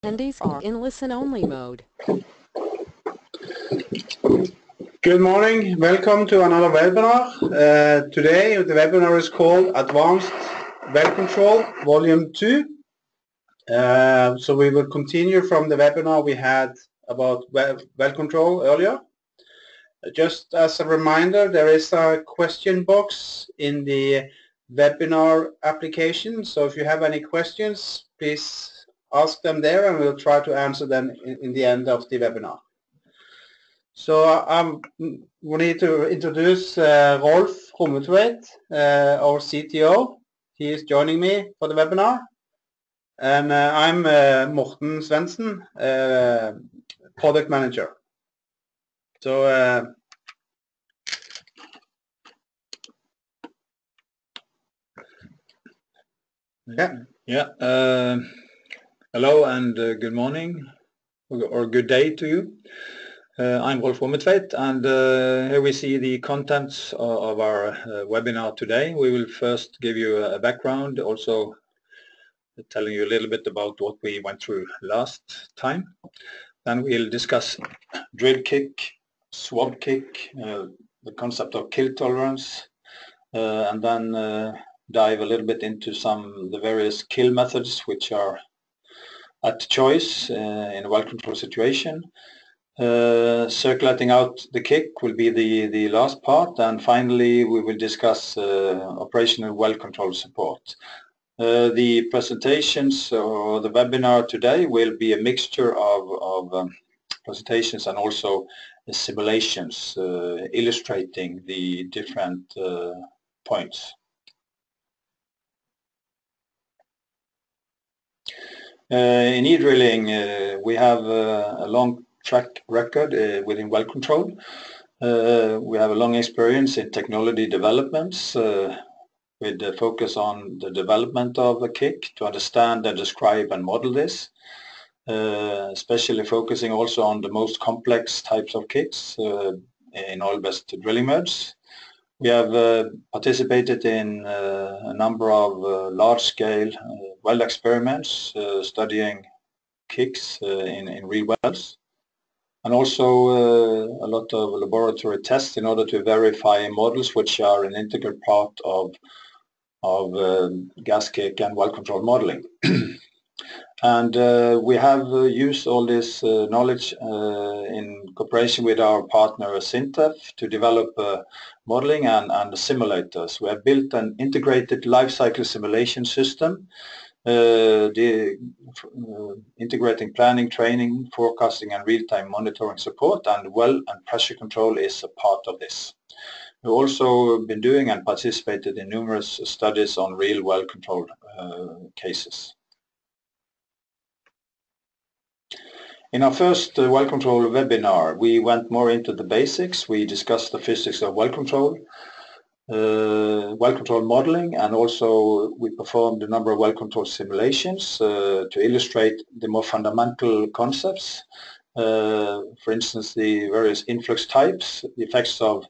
Attendees are in listen-only mode. Good morning. Welcome to another webinar. Today the webinar is called Advanced Well Control Volume 2. So we will continue from the webinar we had about well control earlier. Just as a reminder, there is a question box in the webinar application. So if you have any questions, please ask them there and we'll try to answer them in the end of the webinar. So we need to introduce Rolf Rommetveit, our CTO. He is joining me for the webinar. And I'm Morten Svendsen, Product Manager. So hello and good morning or good day to you. I'm Rolf Rommetveit, and here we see the contents of our webinar today. We will first give you a background, also telling you a little bit about what we went through last time. Then we'll discuss drill kick, swab kick, the concept of kill tolerance, and then dive a little bit into the various kill methods which are at choice in a well control situation. Circulating out the kick will be the last part, and finally we will discuss operational well control support. The presentations or the webinar today will be a mixture of presentations and also simulations illustrating the different points. In eDrilling we have a long track record within well control. We have a long experience in technology developments with the focus on the development of a kick to understand and describe and model this, especially focusing also on the most complex types of kicks in oil-based drilling modes. We have participated in a number of large-scale well experiments studying kicks in real wells, and also a lot of laboratory tests in order to verify models which are an integral part of gas kick and well control modeling. And we have used all this knowledge in cooperation with our partner Syntef to develop modeling and simulators. We have built an integrated life cycle simulation system integrating planning, training, forecasting and real-time monitoring support, and well and pressure control is a part of this. We've also been doing and participated in numerous studies on real well control cases. In our first well control webinar, we went more into the basics. We discussed the physics of well control modeling, and also we performed a number of well control simulations to illustrate the more fundamental concepts. For instance, the various influx types, the effects of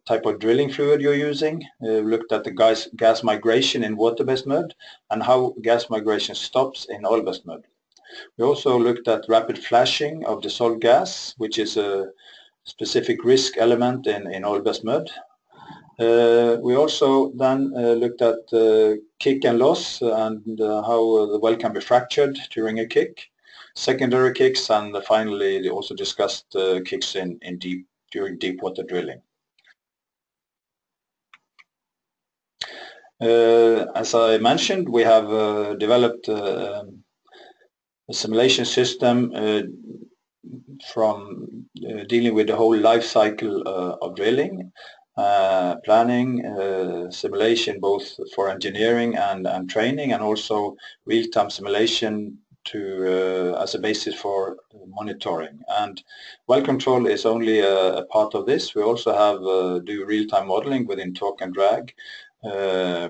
type of drilling fluid you're using. Looked at the gas migration in water-based mud and how gas migration stops in oil-based mud. We also looked at rapid flashing of dissolved gas, which is a specific risk element in oil-based mud. We also then looked at kick and loss and how the well can be fractured during a kick, secondary kicks, and finally they also discussed kicks during deep water drilling. As I mentioned, we have developed a simulation system from dealing with the whole life cycle of drilling, planning, simulation both for engineering and training, and also real-time simulation as a basis for monitoring. And well control is only a part of this. We also have do real-time modeling within torque and drag,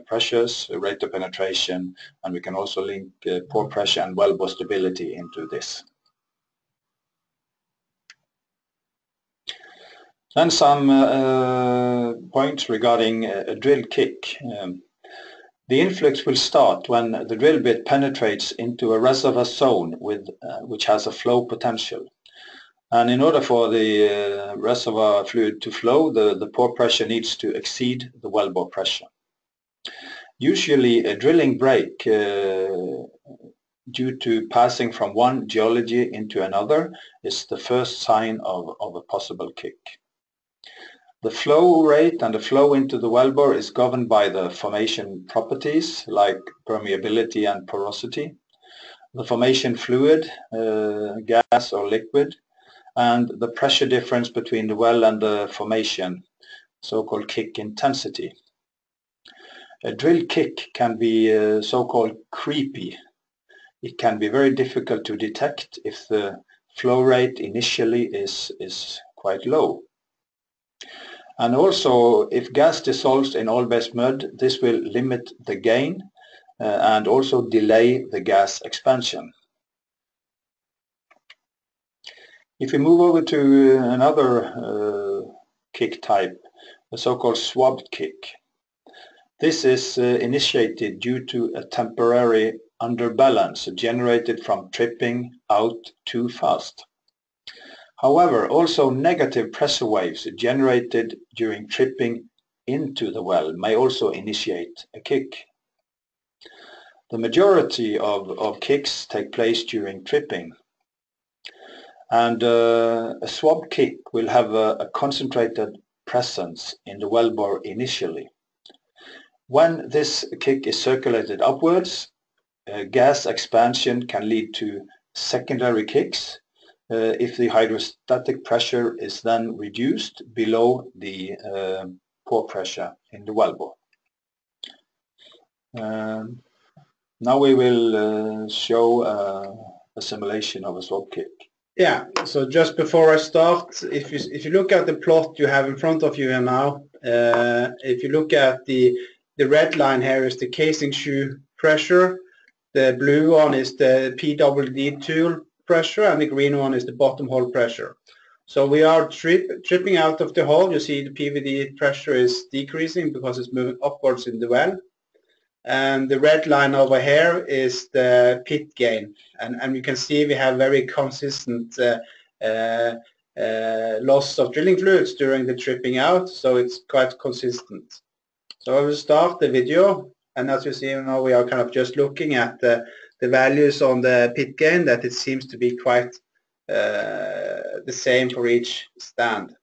pressures, rate of penetration, and we can also link pore pressure and wellbore stability into this. Then some points regarding a drill kick. The influx will start when the drill bit penetrates into a reservoir zone which has a flow potential. And in order for the reservoir fluid to flow, the pore pressure needs to exceed the wellbore pressure. Usually a drilling break due to passing from one geology into another is the first sign of a possible kick. The flow rate and the flow into the wellbore is governed by the formation properties like permeability and porosity, the formation fluid, gas or liquid, and the pressure difference between the well and the formation, so-called kick intensity. A drill kick can be so-called creepy. It can be very difficult to detect if the flow rate initially is quite low. And also, if gas dissolves in oil-based mud, this will limit the gain and also delay the gas expansion. If we move over to another kick type, the so-called swabbed kick, this is initiated due to a temporary underbalance generated from tripping out too fast. However, also negative pressure waves generated during tripping into the well may also initiate a kick. The majority of kicks take place during tripping, and a swabbed kick will have a concentrated presence in the wellbore initially. When this kick is circulated upwards, gas expansion can lead to secondary kicks if the hydrostatic pressure is then reduced below the pore pressure in the wellbore. Now we will show a simulation of a swabbed kick. Yeah, so just before I start, if you look at the plot you have in front of you here now, if you look at the red line here is the casing shoe pressure, the blue one is the PWD tool pressure, and the green one is the bottom hole pressure. So we are tripping out of the hole. You see the PVD pressure is decreasing because it's moving upwards in the well. And the red line over here is the pit gain. And you can see we have very consistent loss of drilling fluids during the tripping out, so it's quite consistent. So I will start the video, and as you see now we are kind of just looking at the values on the pit gain, that it seems to be quite the same for each stand.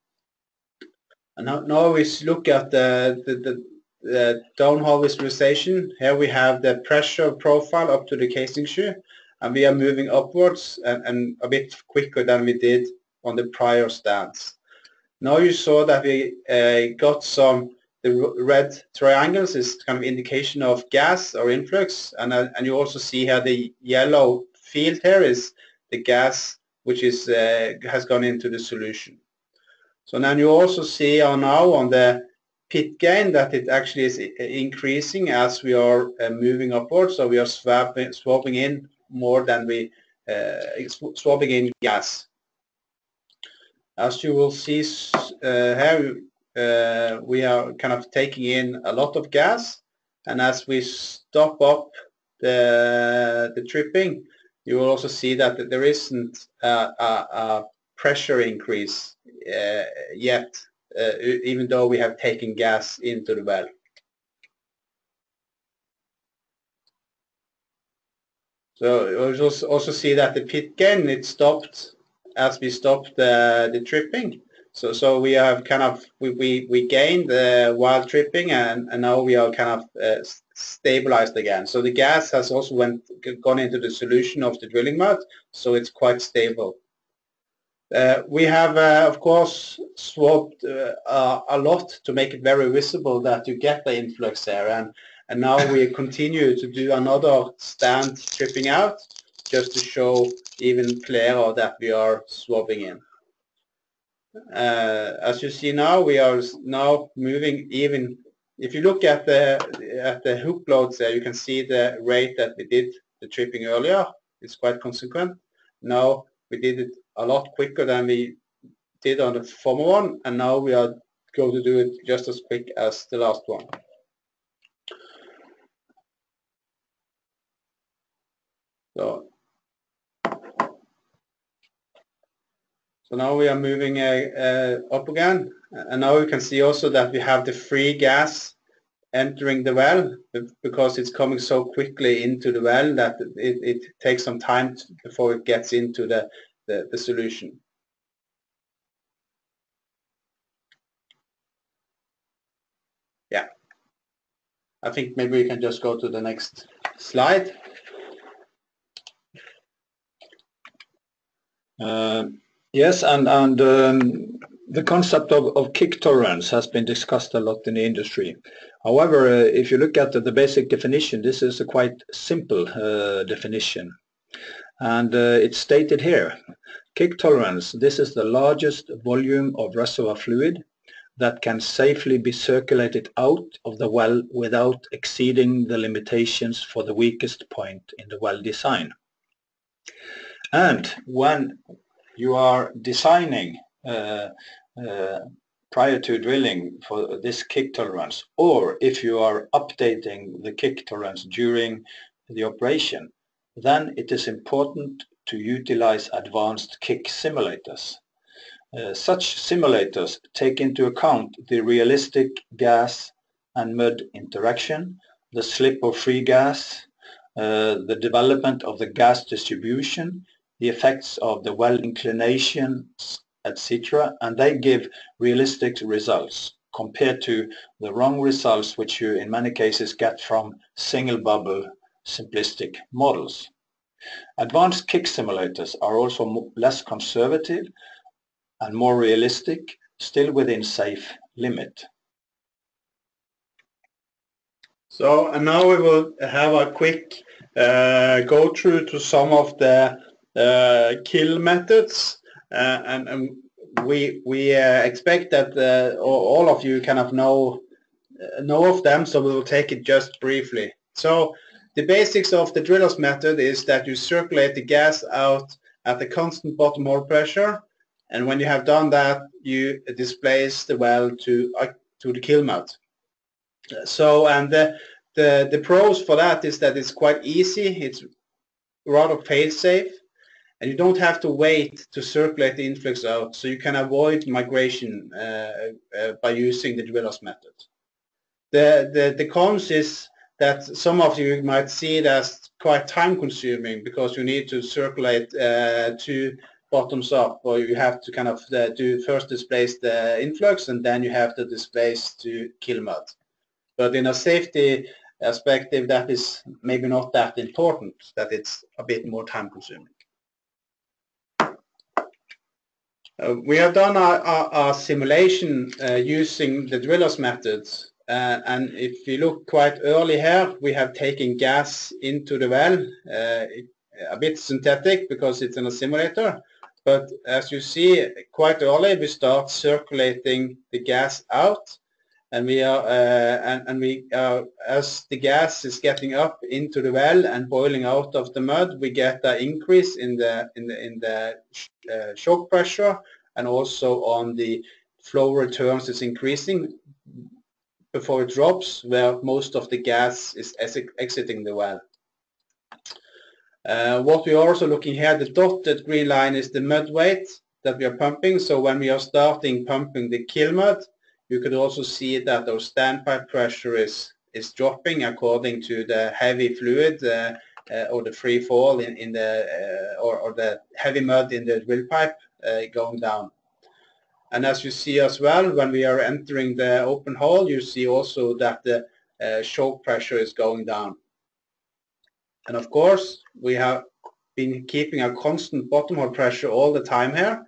And now we look at the downhole visualization. Here we have the pressure profile up to the casing shoe, and we are moving upwards and a bit quicker than we did on the prior stands. Now you saw that we got the red triangles is kind of indication of gas or influx, and you also see here the yellow field here is the gas which is has gone into the solution. So now you also see now on the pit gain that it actually is increasing as we are moving upwards, so we are swabbing in more than we swabbing in gas. As you will see here, we are kind of taking in a lot of gas, and as we stop up the tripping, you will also see that there isn't a pressure increase yet, even though we have taken gas into the well. So you also see that the pit gain, it stopped as we stopped the tripping. So we have kind of we gained while tripping, and now we are kind of stabilized again. So the gas has also gone into the solution of the drilling mud, so it's quite stable. We have of course swabbed a lot to make it very visible that you get the influx there, and now we continue to do another stand tripping out just to show even clearer that we are swabbing in. As you see now, we are now moving even. If you look at the hook loads there, you can see the rate that we did the tripping earlier. It's quite consequent. Now we did it a lot quicker than we did on the former one, and now we are going to do it just as quick as the last one. So now we are moving up again, and now you can see also that we have the free gas entering the well, because it's coming so quickly into the well that it takes some time before it gets into the solution. Yeah, I think maybe we can just go to the next slide. Yes, and the concept of kick tolerance has been discussed a lot in the industry. However, if you look at the basic definition, this is a quite simple definition. And it's stated here: kick tolerance, this is the largest volume of reservoir fluid that can safely be circulated out of the well without exceeding the limitations for the weakest point in the well design. And when you are designing prior to drilling for this kick tolerance, or if you are updating the kick tolerance during the operation, then it is important to utilize advanced kick simulators. Such simulators take into account the realistic gas and mud interaction, the slip of free gas, the development of the gas distribution, the effects of the well inclinations, etc., and they give realistic results compared to the wrong results which you in many cases get from single bubble simplistic models. Advanced kick simulators are also less conservative and more realistic, still within safe limit. So, and now we will have a quick go through to some of the kill methods, and we expect that all of you kind of know of them, so we will take it just briefly. So the basics of the driller's method is that you circulate the gas out at a constant bottom hole pressure, and when you have done that, you displace the well to the kill mud. So, and the pros for that is that it's quite easy, it's rather fail-safe, and you don't have to wait to circulate the influx out, so you can avoid migration by using the driller's method. The cons is that some of you might see it as quite time-consuming, because you need to circulate two bottoms up, or you have to kind of first displace the influx, and then you have to displace to kill mud. But in a safety perspective, that is maybe not that important, that it's a bit more time-consuming. We have done a simulation using the driller's methods, and if you look quite early here, we have taken gas into the well, a bit synthetic because it's in a simulator, but as you see, quite early we start circulating the gas out, and we are as the gas is getting up into the well and boiling out of the mud, we get an increase in the choke pressure, and also on the flow returns is increasing before it drops, where most of the gas is exiting the well. What we are also looking here, the dotted green line is the mud weight that we are pumping. So when we are starting pumping the kill mud, you could also see that our standpipe pressure is dropping according to the heavy fluid or the free fall in the or the heavy mud in the drill pipe going down. And as you see as well, when we are entering the open hole, you see also that the choke pressure is going down. And of course, we have been keeping a constant bottom hole pressure all the time here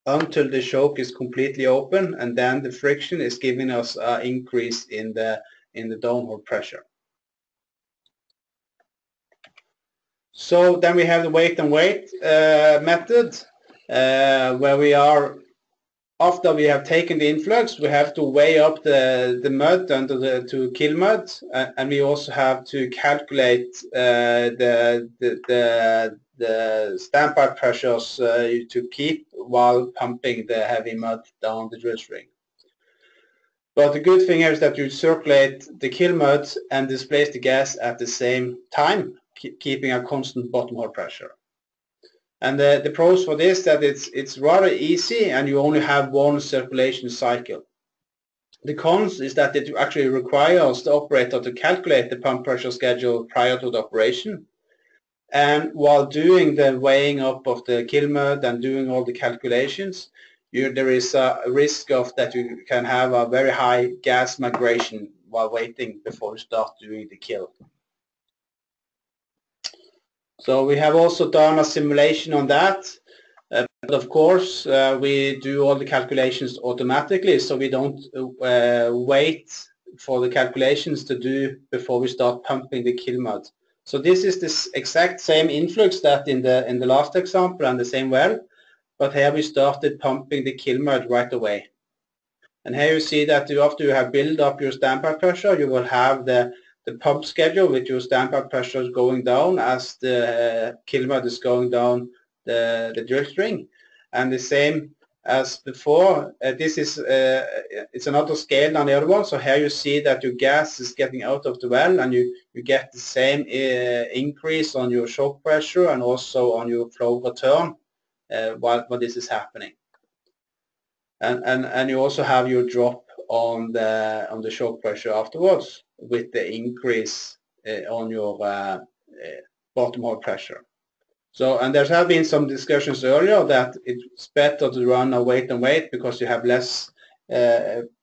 until the choke is completely open, and then the friction is giving us an increase in the downhole pressure. So then we have the weight and weight method, where we are, after we have taken the influx, we have to weigh up the mud under to kill mud, and we also have to calculate the standpipe pressures to keep while pumping the heavy mud down the drill string. But the good thing here is that you circulate the kill mud and displace the gas at the same time, keeping a constant bottom hole pressure. And the pros for this, that it's rather easy and you only have one circulation cycle. The cons is that it actually requires the operator to calculate the pump pressure schedule prior to the operation. And while doing the weighing up of the kill mud and doing all the calculations, there is a risk of that you can have a very high gas migration while waiting before you start doing the kill. So we have also done a simulation on that. But of course, we do all the calculations automatically, so we don't wait for the calculations to do before we start pumping the kill mud. So this is this exact same influx that in the last example and the same well, but here we started pumping the kill mud right away. And here you see that after you have built up your standpipe pressure, you will have the pump schedule with your standpipe pressure going down as the kill mud is going down the drill string. And the same as before, this is it's another scale than the other one. So here you see that your gas is getting out of the well, and you get the same increase on your choke pressure and also on your flow return while this is happening. And you also have your drop on the choke pressure afterwards with the increase on your bottom hole pressure. So, and there have been some discussions earlier that it's better to run a weight and weight because you have less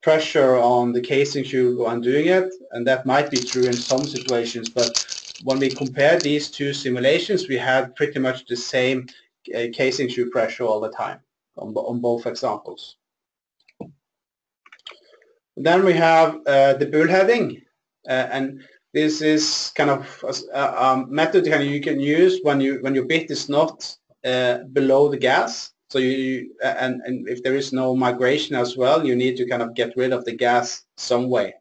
pressure on the casing shoe when doing it, and that might be true in some situations, but when we compare these two simulations, we had pretty much the same casing shoe pressure all the time on both examples. Then we have the bullheading, and this is kind of a method you can use when your bit is not below the gas. So and if there is no migration as well, you need to kind of get rid of the gas some way.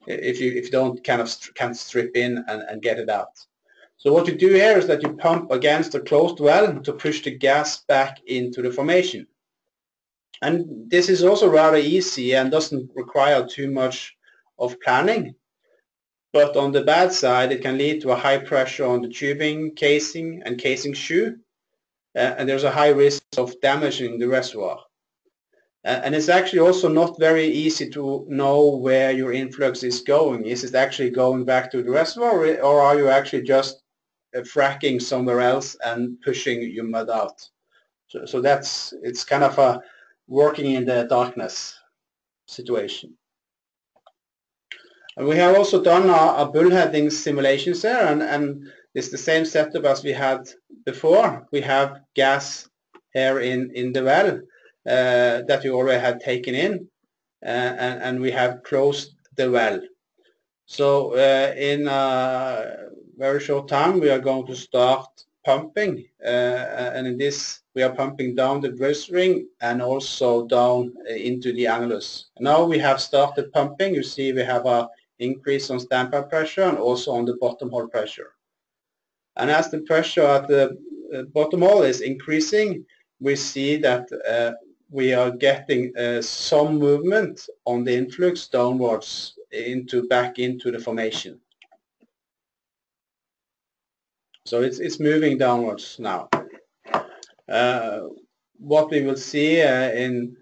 If you don't can't strip in and get it out. So what you do here is that you pump against a closed well to push the gas back into the formation. And this is also rather easy and doesn't require too much of planning. But on the bad side, it can lead to a high pressure on the tubing, casing, and casing shoe. And there's a high risk of damaging the reservoir. And it's actually also not very easy to know where your influx is going. Is it actually going back to the reservoir, or are you actually just fracking somewhere else and pushing your mud out? So it's kind of a working in the darkness situation. And we have also done a bullheading simulations there, and it's the same setup as we had before. We have gas here in the well that we already had taken in, and we have closed the well. So in a very short time we are going to start pumping, and in this we are pumping down the drill string and also down into the annulus. Now we have started pumping. You see we have a increase on standpipe pressure and also on the bottom hole pressure. And as the pressure at the bottom hole is increasing, we see that we are getting some movement on the influx downwards back into the formation. So it's moving downwards now. What we will see in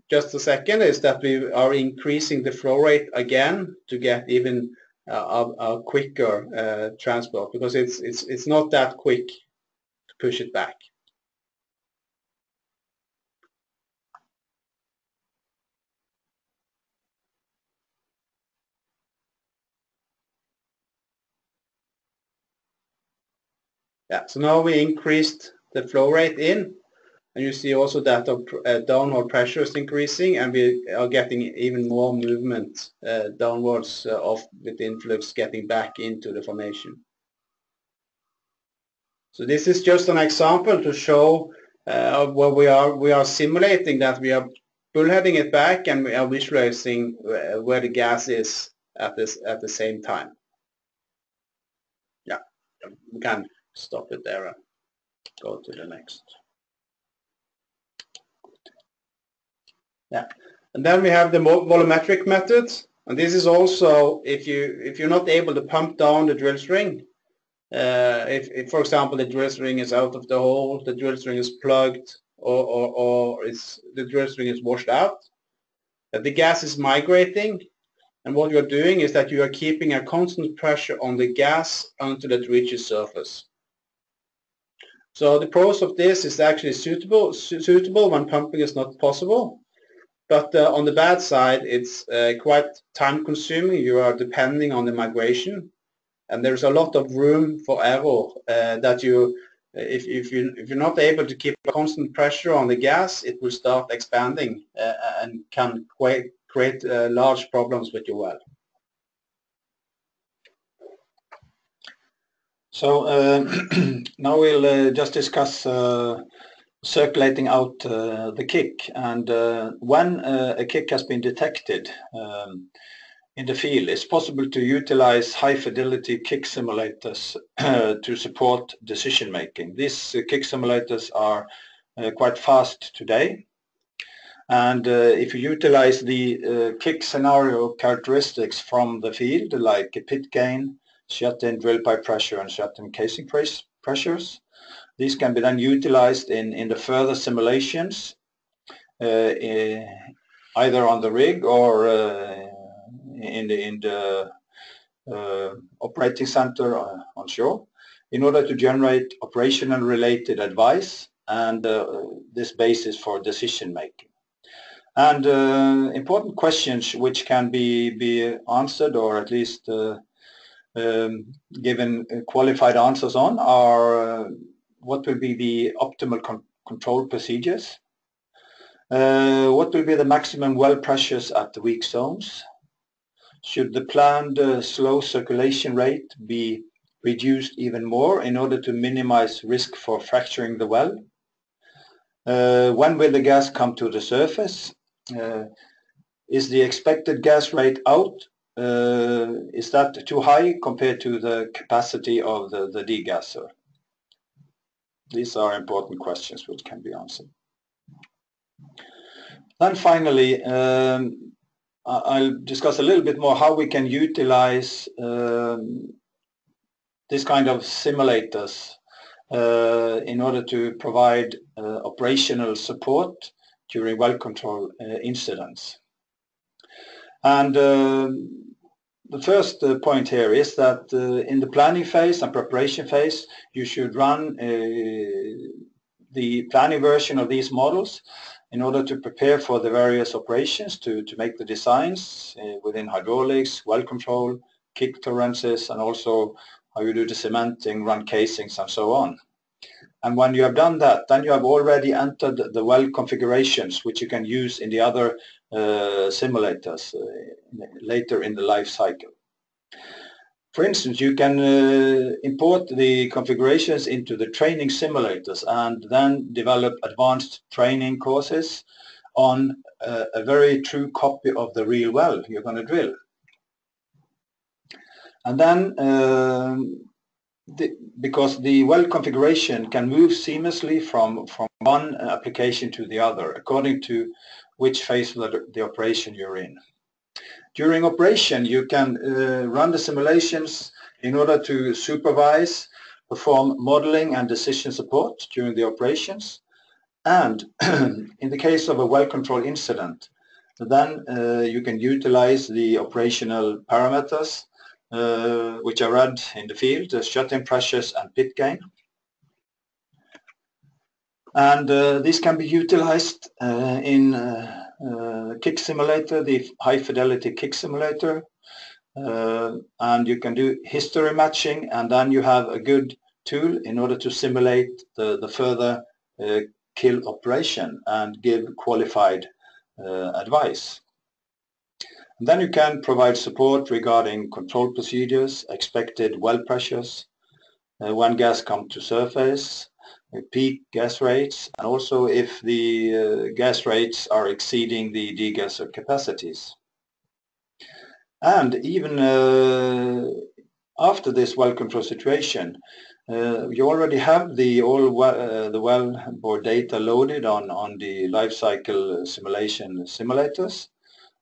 just a second is that we are increasing the flow rate again to get even a quicker transport, because it's not that quick to push it back. Yeah, so now we increased the flow rate in, and you see also that the downhole pressure is increasing, and we are getting even more movement downwards with the influx getting back into the formation. So this is just an example to show where we are simulating that we are bullheading it back, and we are visualizing where the gas is at the same time. Yeah, we can stop it there and go to the next. Yeah, and then we have the volumetric method, And this is also if you're not able to pump down the drill string. If for example the drill string is out of the hole, the drill string is plugged, or the drill string is washed out, the gas is migrating, and what you're doing is that you are keeping a constant pressure on the gas until it reaches surface. So the pros of this is actually suitable when pumping is not possible. But on the bad side, it's quite time consuming. You are depending on the migration, and there's a lot of room for error that if you're not able to keep a constant pressure on the gas, it will start expanding and can create large problems with your well. So now we'll just discuss circulating out the kick, and when a kick has been detected in the field, it's possible to utilize high-fidelity kick simulators to support decision making. These kick simulators are quite fast today, and if you utilize the kick scenario characteristics from the field, like pit gain, shut-in drill pipe pressure, and shut-in casing pressures, these can be then utilized in the further simulations, either on the rig or in the operating center on shore, in order to generate operational related advice and this basis for decision making. And important questions which can be answered, or at least given qualified answers on, are what will be the optimal control procedures, what will be the maximum well pressures at the weak zones, should the planned slow circulation rate be reduced even more in order to minimize risk for fracturing the well, when will the gas come to the surface, is the expected gas rate out, is that too high compared to the capacity of the degasser? These are important questions which can be answered. Then finally, I'll discuss a little bit more how we can utilize this kind of simulators in order to provide operational support during well control incidents. And the first point here is that in the planning phase and preparation phase, you should run the planning version of these models in order to prepare for the various operations, to make the designs within hydraulics, well control, kick tolerances, and also how you do the cementing, run casings, and so on. And when you have done that, then you have already entered the well configurations, which you can use in the other simulators later in the life cycle. For instance, you can import the configurations into the training simulators and then develop advanced training courses on a very true copy of the real well you're going to drill. And then because the well configuration can move seamlessly from one application to the other according to which phase of the operation you're in. During operation, you can run the simulations in order to supervise, perform modeling and decision support during the operations. And in the case of a well control incident, then you can utilize the operational parameters which are read in the field, the shut-in pressures and pit gain. And this can be utilized in kick simulator, the high fidelity kick simulator, and you can do history matching, and then you have a good tool in order to simulate the further kill operation and give qualified advice. And then you can provide support regarding control procedures, expected well pressures, when gas comes to surface, peak gas rates, and also if the gas rates are exceeding the degasser capacities. And even after this well control situation, you already have the well bore data loaded on the life cycle simulation simulators,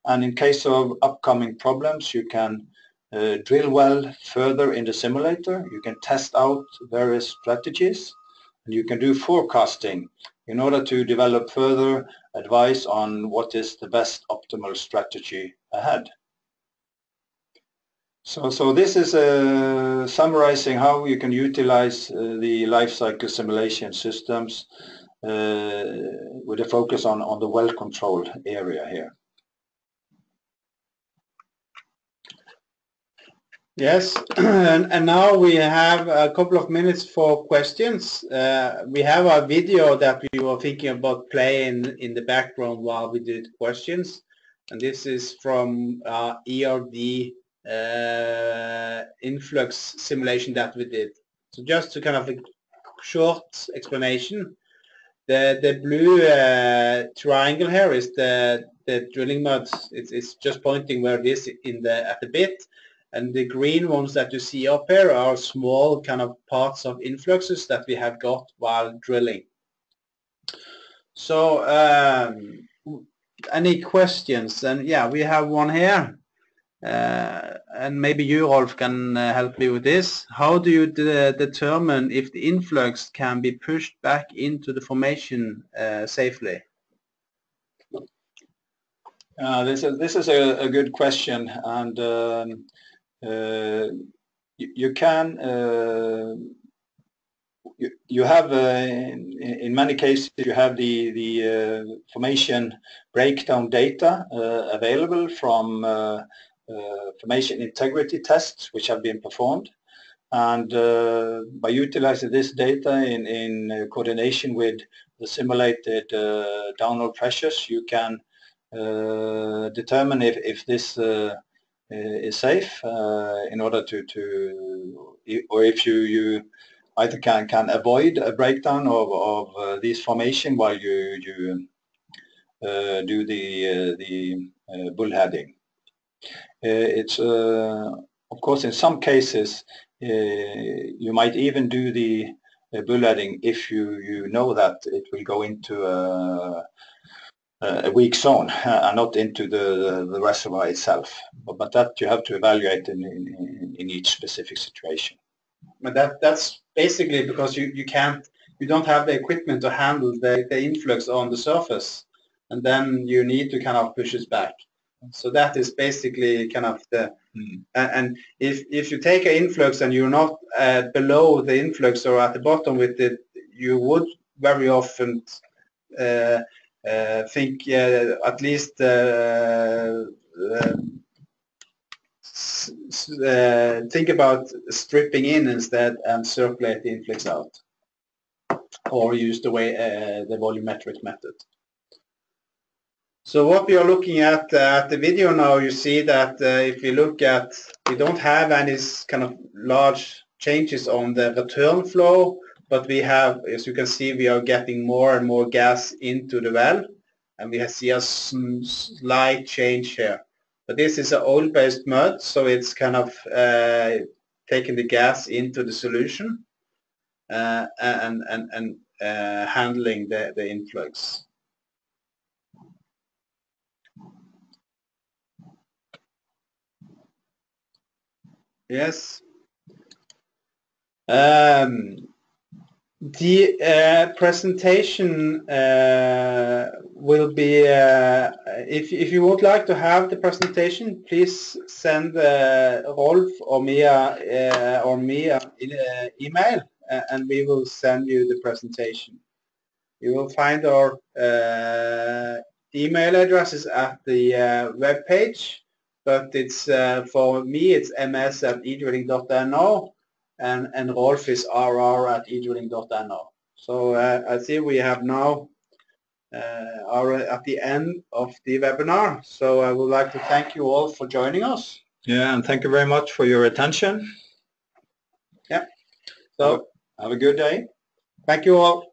and in case of upcoming problems you can drill well further in the simulator. You can test out various strategies, and you can do forecasting in order to develop further advice on what is the best optimal strategy ahead. So this is summarizing how you can utilize the life cycle simulation systems with a focus on the well control area here. Yes, and now we have a couple of minutes for questions. We have a video that we were thinking about playing in the background while we did questions, and this is from ERD influx simulation that we did. So just to kind of a short explanation, the blue triangle here is the drilling mud. It's just pointing where it is at the bit. And the green ones that you see up here are small kind of parts of influxes that we have got while drilling. So any questions? And yeah, we have one here. And maybe you, Rolf, can help me with this. How do you determine if the influx can be pushed back into the formation safely? This is a good question, and you can you have in many cases you have the formation breakdown data available from formation integrity tests which have been performed, and by utilizing this data in coordination with the simulated downhole pressures, you can determine if this is safe in order to or if you either can avoid a breakdown of these formation while you do the bullheading. It's of course in some cases you might even do the bullheading if you know that it will go into a weak zone and not into the reservoir itself, but that you have to evaluate in each specific situation. But that's basically because you don't have the equipment to handle the influx on the surface, and then you need to kind of push it back. So that is basically kind of the and if you take an influx and you're not below the influx or at the bottom with it, you would very often think at least think about stripping in instead and circulate the influx out, or use the volumetric method. So what we are looking at the video now, you see that if we look at, we don't have any kind of large changes on the return flow, but we have, as you can see, we are getting more and more gas into the well, and we see a slight change here. But this is an oil-based mud, so it's kind of taking the gas into the solution and handling the influx. Yes. The presentation will be, if you would like to have the presentation, please send Rolf or me an email, and we will send you the presentation. You will find our email addresses at the web page, but it's for me it's ms@edrilling.no. And Rolf is rr@edrilling.no. So I see we have now are at the end of the webinar. So I would like to thank you all for joining us. Yeah, and thank you very much for your attention. Yeah. So have a good day. Thank you all.